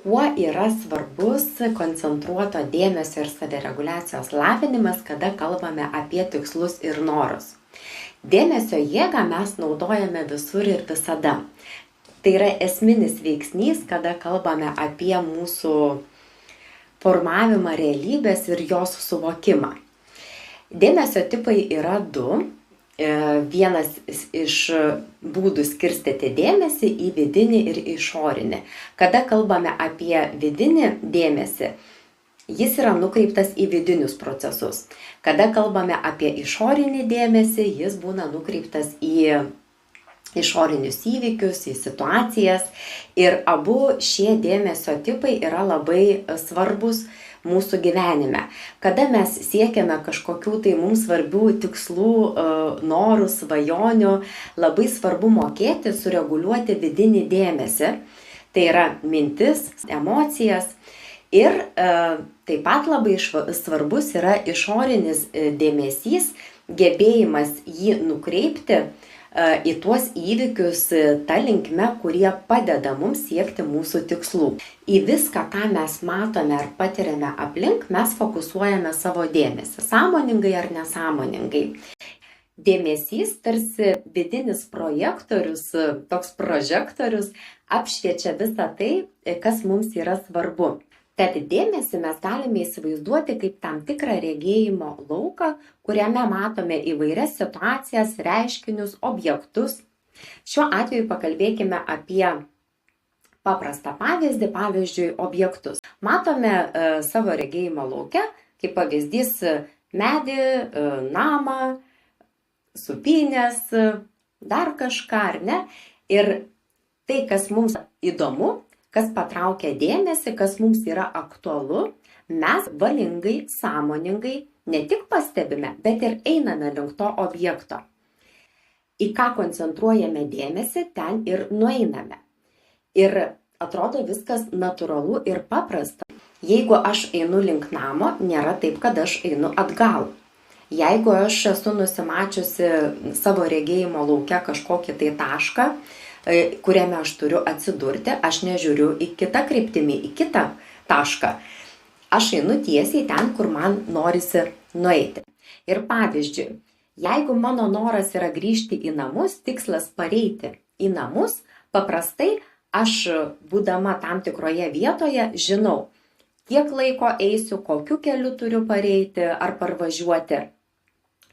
Kuo yra svarbus koncentruoto dėmesio ir savireguliacijos lavinimas, kada kalbame apie tikslus ir norus? Dėmesio jėgą mes naudojame visur ir visada. Tai yra esminis veiksnys, kada kalbame apie mūsų formavimą realybės ir jos suvokimą. Dėmesio tipai yra du. Vienas iš būdų skirstyti dėmesį į vidinį ir išorinį. Kada kalbame apie vidinį dėmesį, jis yra nukreiptas į vidinius procesus. Kada kalbame apie išorinį dėmesį, jis būna nukreiptas į išorinius įvykius, į situacijas. Ir abu šie dėmesio tipai yra labai svarbus mūsų gyvenime. Kada mes siekiame kažkokių tai mums svarbių tikslų, norų, svajonių, labai svarbu mokėti sureguliuoti vidinį dėmesį. Tai yra mintis, emocijas. Ir taip pat labai svarbus yra išorinis dėmesys, gebėjimas jį nukreipti į tuos įvykius ta linkme, kurie padeda mums siekti mūsų tikslų. Į viską, ką mes matome ar patiriame aplink, mes fokusuojame savo dėmesį, sąmoningai ar nesąmoningai. Dėmesys tarsi vidinis projektorius, toks prožektorius, apšviečia visą tai, kas mums yra svarbu. Tad dėmesį mes galime įsivaizduoti kaip tam tikrą regėjimo lauką, kuriame matome įvairias situacijas, reiškinius, objektus. Šiuo atveju pakalbėkime apie paprastą pavyzdį, pavyzdžiui, objektus. Matome savo regėjimo lauke, kaip pavyzdys, medį, namą, supynės, dar kažką, ar ne? Ir tai, kas mums įdomu, kas patraukia dėmesį, kas mums yra aktualu, mes valingai, sąmoningai ne tik pastebime, bet ir einame link to objekto. Į ką koncentruojame dėmesį, ten ir nueiname. Ir atrodo viskas natūralu ir paprasta. Jeigu aš einu link namo, nėra taip, kad aš einu atgal. Jeigu aš esu nusimačiusi savo regėjimo lauke kažkokį tai tašką, kuriame aš turiu atsidurti, aš nežiūriu į kitą kryptimį, į kitą tašką. Aš einu tiesiai ten, kur man norisi nueiti. Ir pavyzdžiui, jeigu mano noras yra grįžti į namus, tikslas pareiti į namus, paprastai aš, būdama tam tikroje vietoje, žinau, kiek laiko eisiu, kokiu keliu turiu pareiti ar parvažiuoti.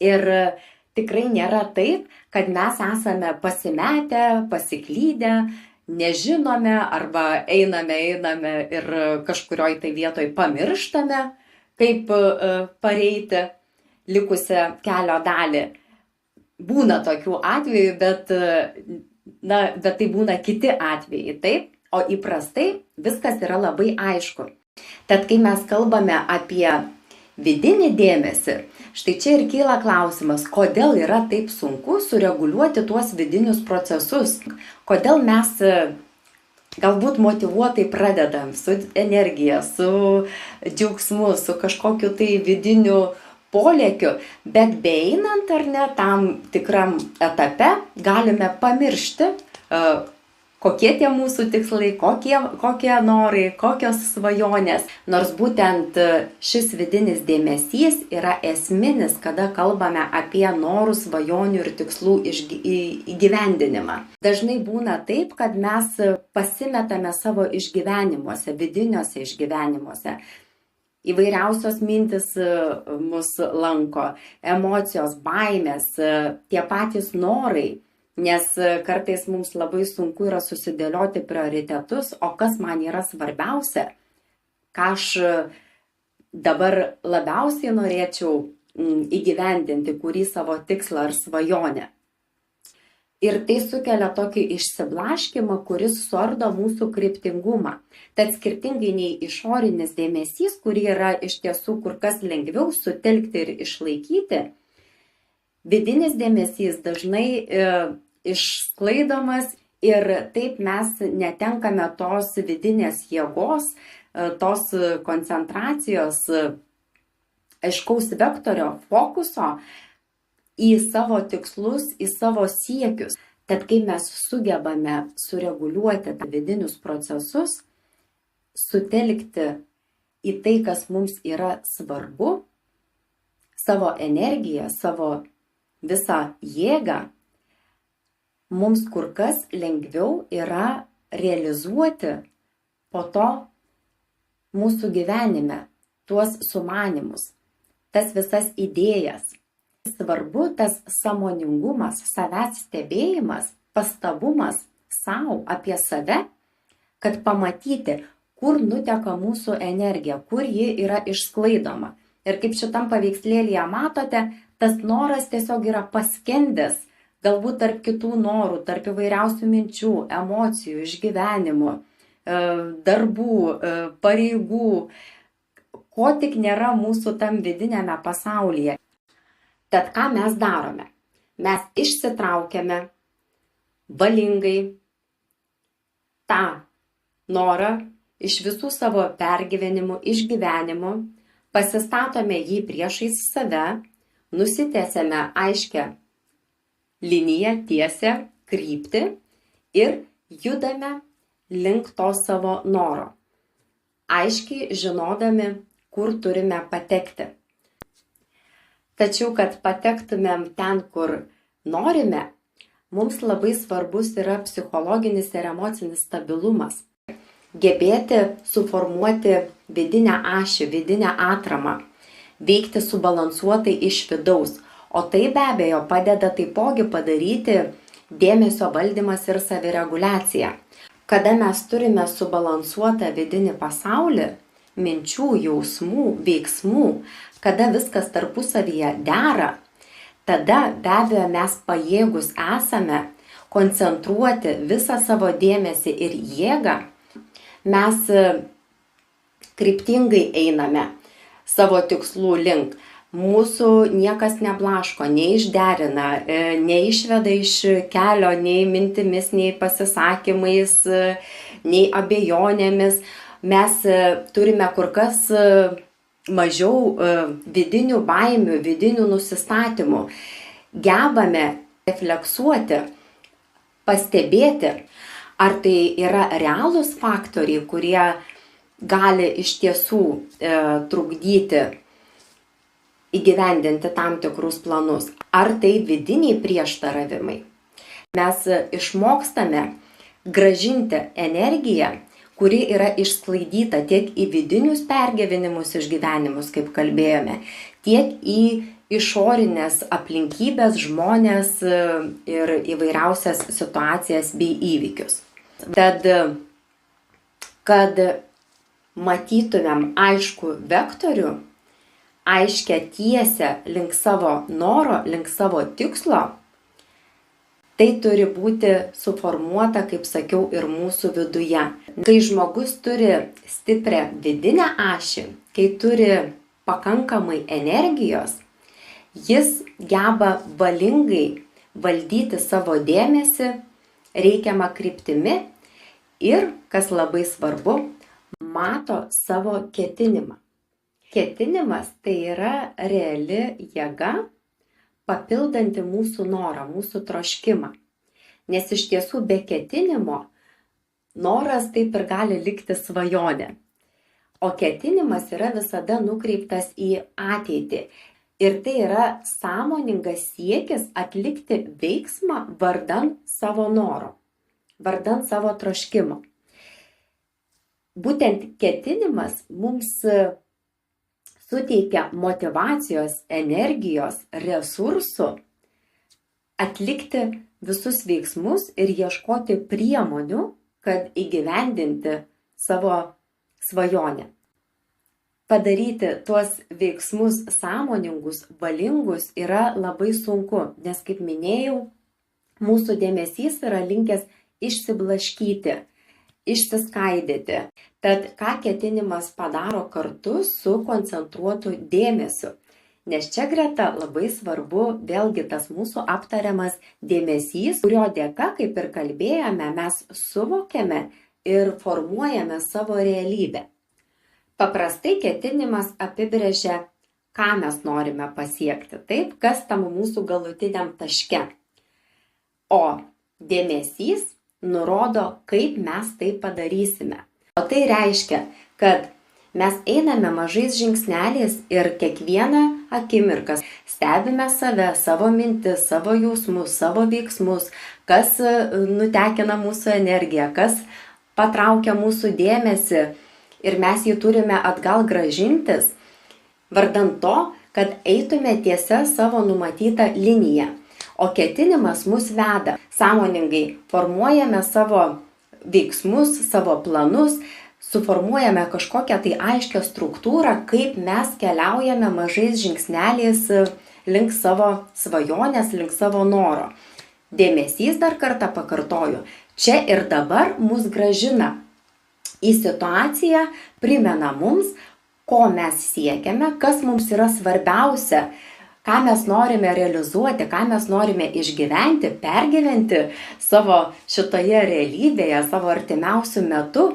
Ir tikrai nėra taip, kad mes esame pasimetę, pasiklydę, nežinome arba einame ir kažkurioj tai vietoj pamirštame, kaip pareiti likusią kelio dalį. Būna tokių atvejų, bet tai būna kiti atvejai, taip? O įprastai viskas yra labai aišku. Tad kai mes kalbame apie vidinį dėmesį, štai čia ir kyla klausimas, kodėl yra taip sunku sureguliuoti tuos vidinius procesus. Kodėl mes galbūt motyvuotai pradedam su energija, su džiaugsmu, su kažkokiu tai vidiniu polėkiu, bet beeinant ar ne tam tikram etape galime pamiršti, kokie tie mūsų tikslai, kokie norai, kokios svajonės. Nors būtent šis vidinis dėmesys yra esminis, kada kalbame apie norų, svajonių ir tikslų įgyvendinimą. Dažnai būna taip, kad mes pasimetame savo išgyvenimuose, vidiniuose išgyvenimuose. Įvairiausios mintis mus lanko, emocijos, baimės, tie patys norai. Nes kartais mums labai sunku yra susidėlioti prioritetus, o kas man yra svarbiausia, ką aš dabar labiausiai norėčiau įgyvendinti, kurį savo tikslą ar svajonę. Ir tai sukelia tokį išsiblaškimą, kuris suardo mūsų kryptingumą. Tad skirtingai nei išorinis dėmesys, kurį yra iš tiesų kur kas lengviau sutelkti ir išlaikyti, vidinis dėmesys dažnai išsklaidomas ir taip mes netenkame tos vidinės jėgos, tos koncentracijos, aiškaus vektorio, fokuso į savo tikslus, į savo siekius. Tad kai mes sugebame sureguliuoti vidinius procesus, sutelkti į tai, kas mums yra svarbu, savo energiją, savo visą jėgą, mums kur kas lengviau yra realizuoti po to mūsų gyvenime tuos sumanymus, tas visas idėjas. Svarbu tas sąmoningumas, savęs stebėjimas, pastabumas savo apie save, kad pamatyti, kur nuteka mūsų energija, kur ji yra išsklaidoma. Ir kaip šitam paveikslėlyje matote, tas noras tiesiog yra paskendęs, galbūt tarp kitų norų, tarp įvairiausių minčių, emocijų, išgyvenimų, darbų, pareigų, ko tik nėra mūsų tam vidiniame pasaulyje. Tad ką mes darome? Mes išsitraukiame valingai tą norą iš visų savo pergyvenimų, išgyvenimų, pasistatome jį priešais save, nusitiesiame aiškę liniją, tiesią kryptį ir judame link to savo noro, aiškiai žinodami, kur turime patekti. Tačiau, kad patektumėm ten, kur norime, mums labai svarbus yra psichologinis ir emocinis stabilumas. Gebėti suformuoti vidinę ašį, vidinę atramą, veikti subalansuotai iš vidaus. O tai be abejo padeda taipogi padaryti dėmesio valdymas ir savireguliacija. Kada mes turime subalansuotą vidinį pasaulį, minčių, jausmų, veiksmų, kada viskas tarpusavyje dera, tada be abejo mes pajėgus esame koncentruoti visą savo dėmesį ir jėgą. Mes kryptingai einame savo tikslų link. Mūsų niekas neblaško, neišderina, neišveda iš kelio nei mintimis, nei pasisakymais, nei abejonėmis. Mes turime kur kas mažiau vidinių baimių, vidinių nusistatymų. Gebame refleksuoti, pastebėti, ar tai yra realūs faktoriai, kurie gali iš tiesų trukdyti įgyvendinti tam tikrus planus, ar tai vidiniai prieštaravimai. Mes išmokstame grąžinti energiją, kuri yra išsklaidyta tiek į vidinius pergyvenimus, išgyvenimus, kaip kalbėjome, tiek į išorinės aplinkybės, žmonės ir įvairiausias situacijas bei įvykius. Tad, kad matytumėm aišku vektorių, aiškę tiesę link savo noro, link savo tikslo, tai turi būti suformuota, kaip sakiau, ir mūsų viduje. Kai žmogus turi stiprią vidinę ašį, kai turi pakankamai energijos, jis geba valingai valdyti savo dėmesį reikiamą kryptimi ir, kas labai svarbu, mato savo ketinimą. Ketinimas tai yra reali jėga, papildanti mūsų norą, mūsų troškimą. Nes iš tiesų be ketinimo noras taip ir gali likti svajonė. O ketinimas yra visada nukreiptas į ateitį. Ir tai yra sąmoningas siekis atlikti veiksmą vardan savo noro, vardan savo troškimo. Būtent ketinimas mums suteikia motyvacijos, energijos, resursų atlikti visus veiksmus ir ieškoti priemonių, kad įgyvendinti savo svajonę. Padaryti tuos veiksmus sąmoningus, valingus yra labai sunku, nes, kaip minėjau, mūsų dėmesys yra linkęs išsiblaškyti, išsiskaidyti. Tad ką ketinimas padaro kartu su koncentruotu dėmesiu? Nes čia greta labai svarbu vėlgi tas mūsų aptariamas dėmesys, kurio dėka, kaip ir kalbėjome, mes suvokiame ir formuojame savo realybę. Paprastai ketinimas apibrėžia, ką mes norime pasiekti, taip, kas tam mūsų galutiniam taške. O dėmesys nurodo, kaip mes tai padarysime. O tai reiškia, kad mes einame mažais žingsneliais ir kiekvieną akimirką stebime save, savo mintis, savo jausmus, savo veiksmus, kas nutekina mūsų energiją, kas patraukia mūsų dėmesį ir mes jį turime atgal gražintis, vardan to, kad eitume tiesia savo numatytą liniją. O ketinimas mus veda. Sąmoningai formuojame savo veiksmus, savo planus, suformuojame kažkokią tai aiškią struktūrą, kaip mes keliaujame mažais žingsneliais link savo svajonės, link savo noro. Dėmesys, dar kartą pakartoju, čia ir dabar mus gražina į situaciją, primena mums, ko mes siekiame, kas mums yra svarbiausia, ką mes norime realizuoti, ką mes norime išgyventi, pergyventi savo šitoje realybėje, savo artimiausiu metu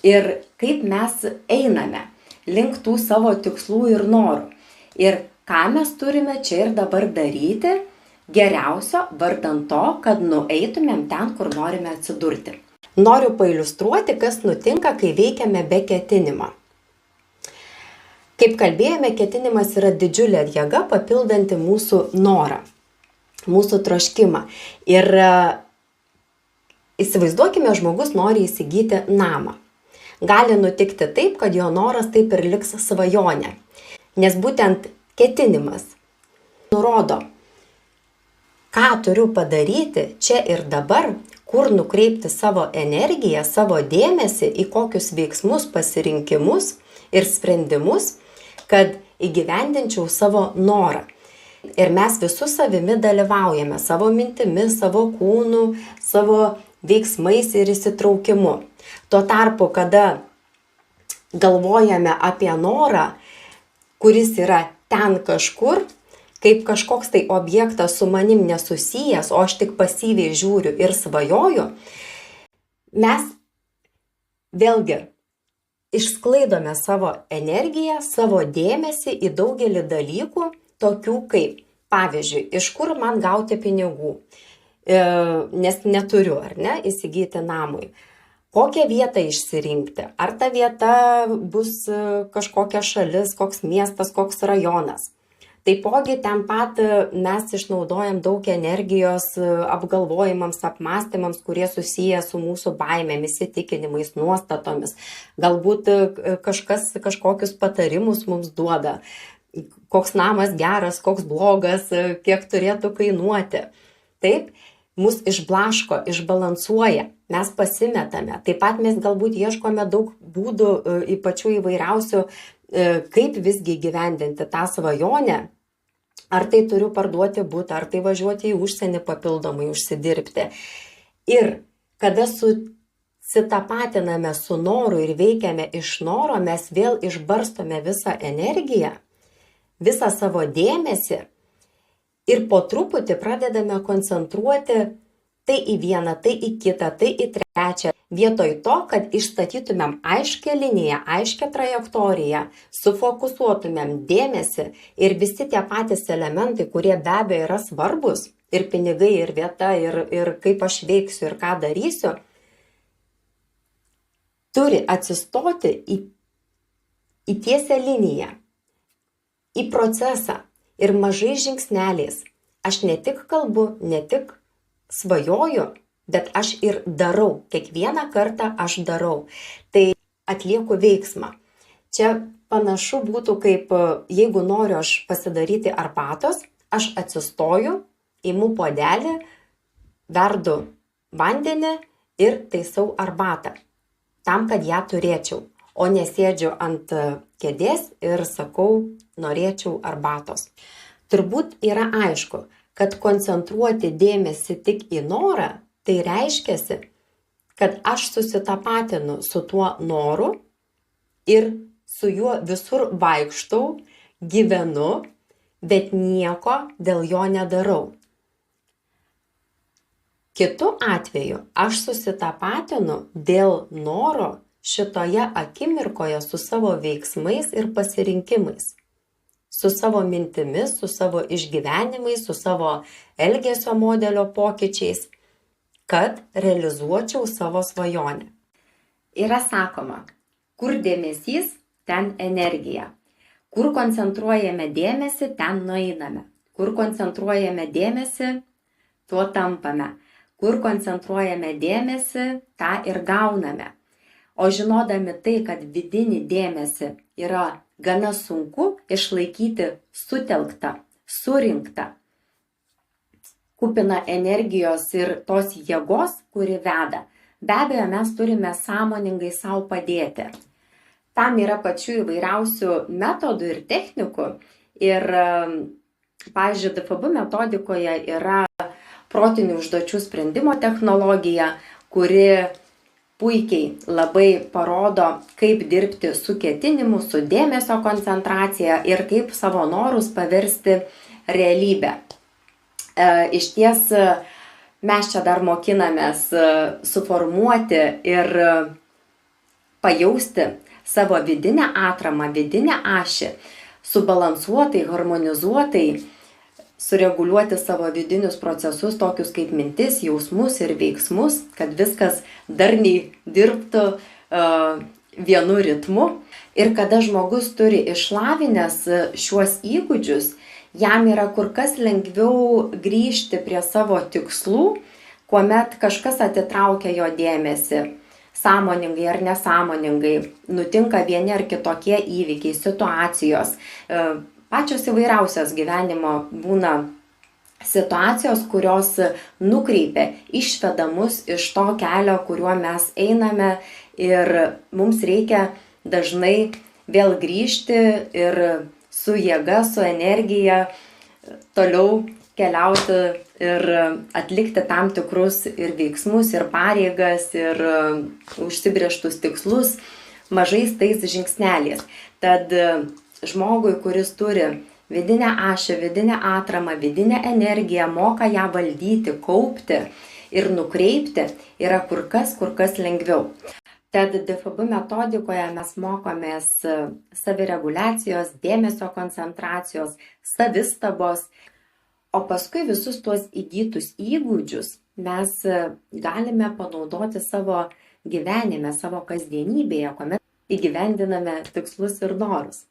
ir kaip mes einame link tų savo tikslų ir norų. Ir ką mes turime čia ir dabar daryti geriausio vardan to, kad nueitumėm ten, kur norime atsidurti. Noriu pailiustruoti, kas nutinka, kai veikiame be ketinimo. Kaip kalbėjome, ketinimas yra didžiulė jėga papildanti mūsų norą, mūsų troškimą. Ir įsivaizduokime, žmogus nori įsigyti namą. Gali nutikti taip, kad jo noras taip ir liks svajonė. Nes būtent ketinimas nurodo, ką turiu padaryti čia ir dabar, kur nukreipti savo energiją, savo dėmesį, į kokius veiksmus, pasirinkimus ir sprendimus, kad įgyvendinčiau savo norą. Ir mes visų savimi dalyvaujame, savo mintimis, savo kūnu, savo veiksmais ir įsitraukimu. Tuo tarpu, kada galvojame apie norą, kuris yra ten kažkur, kaip kažkoks tai objektas su manim nesusijęs, o aš tik pasyviai žiūriu ir svajoju, mes vėlgi išsklaidome savo energiją, savo dėmesį į daugelį dalykų, tokių kaip, pavyzdžiui, iš kur man gauti pinigų, nes neturiu, ar ne, įsigyti namui. Kokią vietą išsirinkti, ar ta vieta bus kažkokia šalis, koks miestas, koks rajonas. Taipogi ten pat mes išnaudojam daug energijos apgalvojimams, apmąstymams, kurie susiję su mūsų baimėmis, įsitikinimais, nuostatomis. Galbūt kažkokius patarimus mums duoda, koks namas geras, koks blogas, kiek turėtų kainuoti. Taip, mus išblaško, išbalansuoja, mes pasimetame. Taip pat mes galbūt ieškome daug būdų, pačių įvairiausių, kaip visgi įgyvendinti tą svajonę. Ar tai turiu parduoti butą, ar tai važiuoti į užsienį papildomai užsidirbti. Ir kada susitapatiname su noru ir veikiame iš noro, mes vėl išbarstome visą energiją, visą savo dėmesį ir po truputį pradedame koncentruoti tai į vieną, tai į kitą, tai į trečią. Vietoj to, kad išstatytumėm aiškę liniją, aiškę trajektoriją, sufokusuotumėm dėmesį ir visi tie patys elementai, kurie be abejo yra svarbus, ir pinigai, ir vieta, ir kaip aš veiksiu, ir ką darysiu, turi atsistoti į tiesią liniją, į procesą ir mažais žingsneliais. Aš ne tik kalbu, ne tik svajoju, bet aš ir darau. Kiekvieną kartą aš darau. Tai atlieku veiksmą. Čia panašu būtų kaip, jeigu noriu aš pasidaryti arbatos, aš atsistoju, imu puodelį, verdu vandenį ir taisau arbatą. Tam, kad ją turėčiau. O nesėdžiu ant kėdės ir sakau, norėčiau arbatos. Turbūt yra aišku, kad koncentruoti dėmesį tik į norą, tai reiškiasi, kad aš susitapatinu su tuo noru ir su juo visur vaikštau, gyvenu, bet nieko dėl jo nedarau. Kitu atveju aš susitapatinu dėl noro šitoje akimirkoje su savo veiksmais ir pasirinkimais, su savo mintimis, su savo išgyvenimais, su savo elgesio modelio pokyčiais, kad realizuočiau savo svajonę. Yra sakoma, Kur dėmesys, ten energija. Kur koncentruojame dėmesį, ten nueiname. Kur koncentruojame dėmesį, tuo tampame. Kur koncentruojame dėmesį, tą ir gauname. O žinodami tai, kad vidinį dėmesį yra gana sunku išlaikyti sutelktą, surinktą, kupina energijos ir tos jėgos, kuri veda, be abejo, mes turime sąmoningai savo padėti. Tam yra pačių įvairiausių metodų ir technikų. Ir, pavyzdžiui, DFB metodikoje yra protinių užduočių sprendimo technologija, kuri puikiai labai parodo, kaip dirbti su ketinimu, su dėmesio koncentracija ir kaip savo norus paversti realybę. Iš ties mes čia dar mokinamės suformuoti ir pajausti savo vidinę atramą, vidinę ašį, subalansuotai, harmonizuotai, sureguliuoti savo vidinius procesus, tokius kaip mintis, jausmus ir veiksmus, kad viskas darniai dirbtų vienu ritmu. Ir kada žmogus turi išlavinęs šiuos įgūdžius, jam yra kur kas lengviau grįžti prie savo tikslų, kuomet kažkas atitraukia jo dėmesį. Sąmoningai ar nesąmoningai, nutinka vieni ar kitokie įvykiai, situacijos. Pačios įvairiausios gyvenimo būna situacijos, kurios nukreipia, išveda mus iš to kelio, kuriuo mes einame ir mums reikia dažnai vėl grįžti ir su jėga, su energija toliau keliauti ir atlikti tam tikrus ir veiksmus, ir pareigas, ir užsibrėžtus tikslus mažais tais žingsneliais. Tad žmogui, kuris turi vidinę ašį, vidinę atramą, vidinę energiją, moka ją valdyti, kaupti ir nukreipti, yra kur kas lengviau. Tad DFB metodikoje mes mokomės savireguliacijos, dėmesio koncentracijos, savistabos. O paskui visus tuos įgytus įgūdžius mes galime panaudoti savo gyvenime, savo kasdienybėje, kuomet įgyvendiname tikslus ir norus.